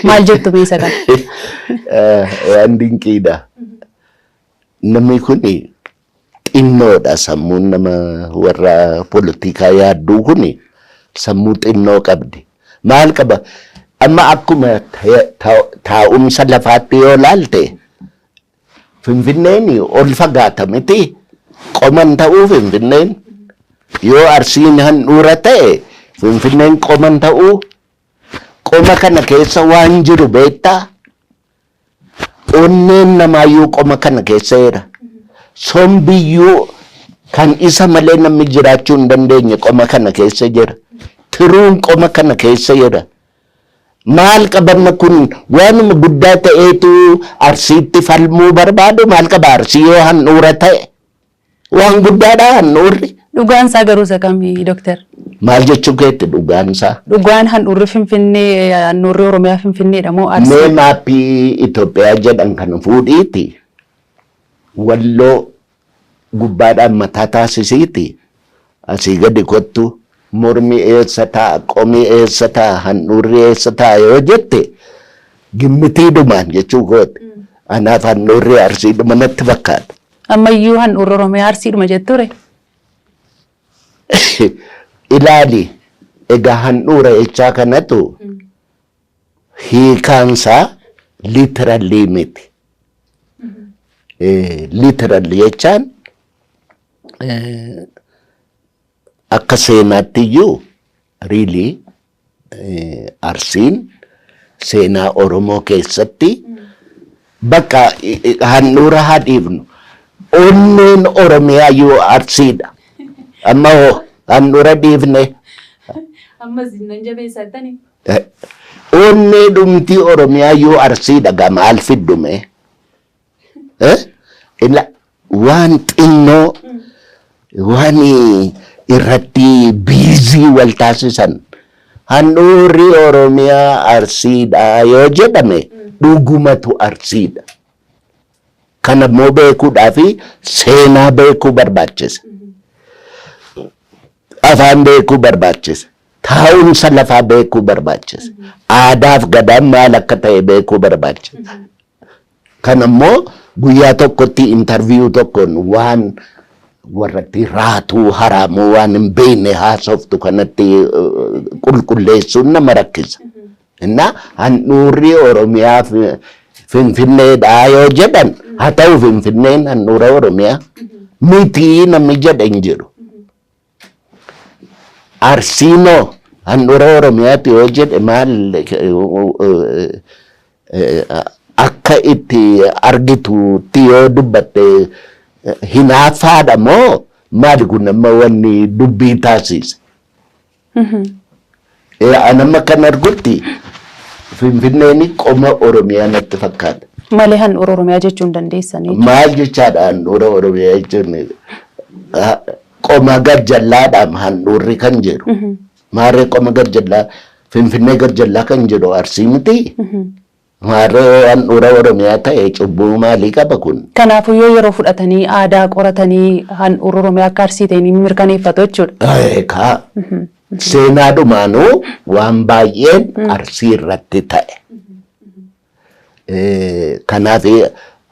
Maal jettu beesa kan? Waan dinqiidha. Namni kuni xinnoodha sammuun nama warra poolitikaa yaadduu kuni sammuu xinnoo qabdi. Maal qaba? Amma akkuma taa'umsa lafaatti yoo laalte Finfinneen ol fagaata miti. Qoman ta'uu Finfinneen. Yoo Arsiin handhuura ta'e Finfinneen qoman ta'uu. Qoma kana keessa waan jiru beektaa? Onneen namaayyuu qoma kana keessa jira. Sombiyyuu kan isa malee namni jiraachuu hin dandeenye qoma kana keessa jira. Tiruun qoma kana keessa jira. Maal qabanna kun waanuma guddaa ta'eetu Arsiitti falmuu barbaadu maal qaba Arsii yoo handhuura ta'e? Waan guddaadha handhuurri. Dhugaan isaa garuu isa kamii Dooktar? Maal jechuu keetti dhugaan isaa? Dhugaan handhuurri Finfinnee handhuurri Oromiyaa Finfinneedha moo Arsii? Mee maappii Itoophiyaa jedhan kan fuudhiiti. Walloo gubbaadhaan mataa taasisiiti. Asii gadi kottu mormi eessa ta'a, qomii eessa ta'a, handhuurri eessa ta'a yoo jette gimmitiidhumaan jechuu goote. Anaaf handhuurri Arsiidhuma natti fakkaata. Ammayyuu handhuurri Oromiyaa Arsiidhuma jetture? Ilaali egaa handhuura jechaa kanatu hiikaansaa literally miti. Literally jechaan akka seenaatti iyyuu really Arsiin seenaa Oromoo keessatti bakka handhuura haa dhiifnu. Onneen Oromiyaa iyyuu Arsiidha. Amma hoo handhuura dhiifne. Amma zinnan jabeessatani. Onnee dhumtii Oromiyaa iyyuu Arsiidha gaa maal fiddume? Waan xinnoo waan irratti biizii wal taasisan handhuurri Oromiyaa Arsiidha yoo jedhame dhugumatu Arsiidha. Kana immoo beekuudhaaf seenaa beekuu barbaachisa. Afaan beekuu barbaachisa. Taa'umsa lafaa beekuu barbaachisa. Aadaaf gadaan maal akka ta'e beekuu barbaachisa. Kana immoo guyyaa tokkotti intarviiyuu tokkoon waan warratti raatuu haraamuu waan hin beekne haasoftu kanatti qulqulleessuun nama rakkisa. Innaa handhuurri Oromiyaa Finfinneedhaa yoo jedhan haa ta'u Finfinneen handhuura Oromiyaa miti namni jedhe hin jiru. Arsiinoo handhuura Oromiyaatti yoo jedhe maal akka itti argitutti yoo dubbatte hinaafaadha moo maali kun amma wanni dubbii taasise? Anamma kan argutti Finfinneen qoma Oromiyaa natti fakkaata. Malee handhuura Oromiyaa jechuun dandeessanii? Maal jechaadha handhuura Oromiyaa jechuun? Qoma gajjallaadhaan handhuurri kan jedhu. Maarree qoma gajjallaa Finfinnee gajjallaa kan jedhu Arsii miti. Maarree handhuura Oromiyaa ta'e cubbuu maalii qaba kun? Kanaafuu yoo yeroo fudhatanii aadaa qoratanii handhuura Oromiyaa akka Arsii ta'e ni mirkaneeffatu jechuudha. Eegaa seenaadhumaanuu waan baay'een Arsii irratti ta'e. Kanaaf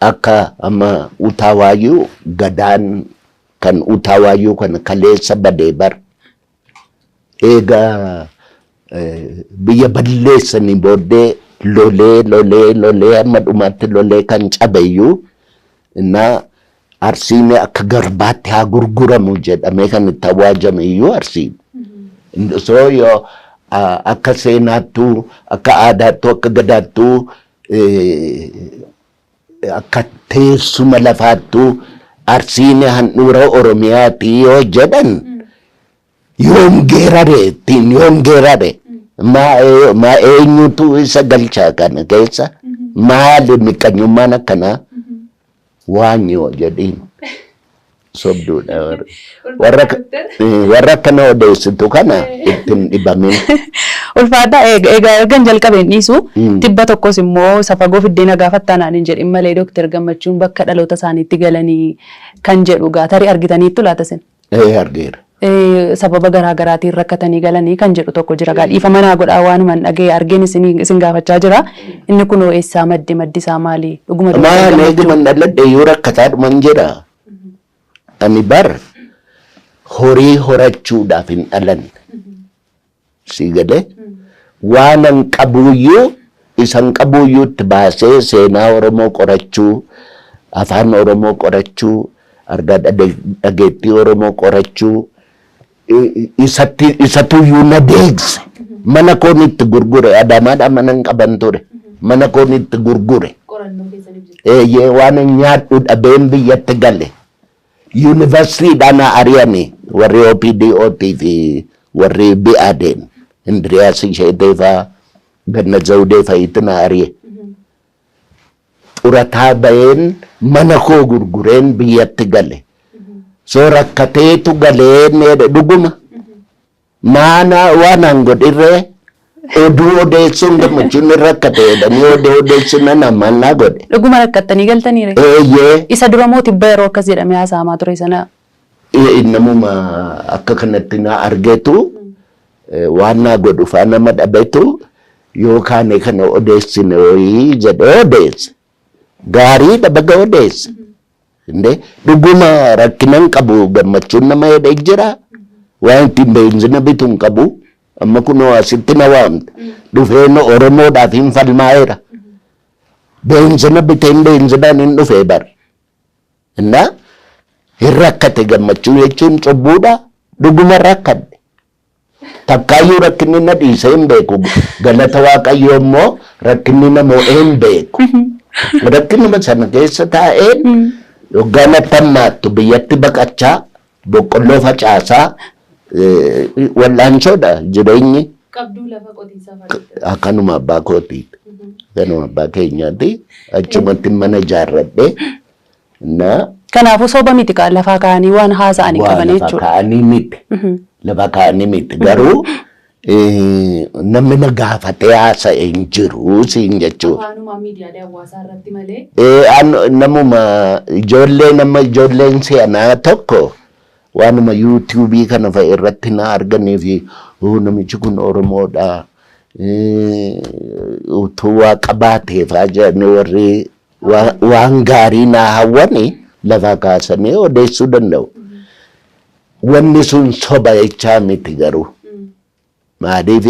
akka amma Utaawaayuu gadaan kan Utaawaayuu kan kaleessa badee bar eegaa biyya balleessanii booddee lolee amma dhumaatti lolee kan cabeyyuu innaa Arsiin akka garbaatti haa gurguramu jedhamee kan itti awaajame iyyuu Arsiin. So yoo akka seenaattuu akka aadaattuu akka gadaattuu akka teessuma lafaattuu Arsiin handhuura Oromiyaati yoo jedhan yoom geerare ittiin yoom geerare maa eenyutu isa galchaa kana keessa maali miqqanyummaan akkanaa waan yoo jedhiin sobduudha warra akkana odeessitu kana ittiin dhibamin. Ulfaadhaa egaa ergan jalqabeen dhiisu tibba tokkos immoo safagoo fiddeena gaafattaa naaniin jedhin malee Dooktar Gammachuun bakka dhaloota isaaniitti galanii kan jedhu gaatarii argitaniittu laata sin? Argeera. sababa garaagaraatiin rakkatanii galanii kan jedhu tokko jira. Dhiifama naa godhaa waanuma dhagee argeen isin gaafachaa jira. Inni kun eessaa maddi isaa maali? Maali dhuma dhaladhe yoo rakkataa dhuman jira. Ani bar horii horachuudhaaf hin dhalanne. Si galee waanan qabuyyuu isan qabuyyuutti baasee seenaa Oromoo qorachuu, afaan Oromoo qorachuu, argaa dhageettii Oromoo qorachuu isatuyyuu na deegse. Mana koon itti gurgure Adamaadha manan qaban ture. Mana koon itti gurgure. Waan nyaadhu dhabeen biyyatti gale. Yuunivarsiitiidhaan ari'anii warri OPDOT fi warri BADN Indiriyaas Isheeteefaa Ganna Zawudeefaa itti na ari'e. Xurataa baheen mana koo gurgureen biyyatti gale. So rakkateetu galee dhuguma. Maana waanaan godhirree oduu odeessuun gammachuun rakkateedhanii odeessuun namaan naa godhe. Dhuguma rakkattanii galtaniire? Isa dura moo tibba yeroo akkas jedhamee haasa'amaa ture sana? Namuma akka kanatti na argetu waan naa godhu faa nama dhabetu yookaan kana odeessine wayii jedhee odeesse. Gaarii dhabaga odeesse. Dhuguma rakkinan qabu gammachuun nama hedhee jira. Waan ittiin beenzina bituun qabu. Amma kunoo asitti na waamte. Dhufeen Oromoodhaaf hin falmaa'eera. Beenzina biteen beenzinaan hin dhufee bar. Innaa hin rakkate gammachuu jechuun cubbuudha. Dhuguma rakkadhe. Takkaayyuu rakkinni na dhiisee hin beeku. Galata Waaqayyoo immoo rakkinni namoo hin beeku. Rakkinuma sana keessa taa'een yoggaan attammaattu biyyatti baqachaa boqqolloo facaasaa wal'aansoodha jireenyi. Qabduu lafa qotiisaa akkanuma abbaa kootiiti. Kanuma abbaa keenyaati. Achumatti mana ijaarradhe. Kanaafuu soba miti lafaa kaa'anii waan haasa'anii qaban jechuudha. Lafa kaa'anii miti. Lafa kaa'anii miti. Garuu namni na gaafatee haasa'e hin jiru siin jechuudha. Afaanuma miidiyaalee hawaasaa irratti malee. Namuma ijoolleen seenaa tokko waanuma yuutuubii kana fa'a irratti na arganii fi namichi kun Oromoodha. Utuu waa qabaatee fa'aa jedhanii warri waan gaarii naa hawwanii lafa kaasanii odeessuu danda'u. Wanni sun soba jechaa miti garuu. Maaliif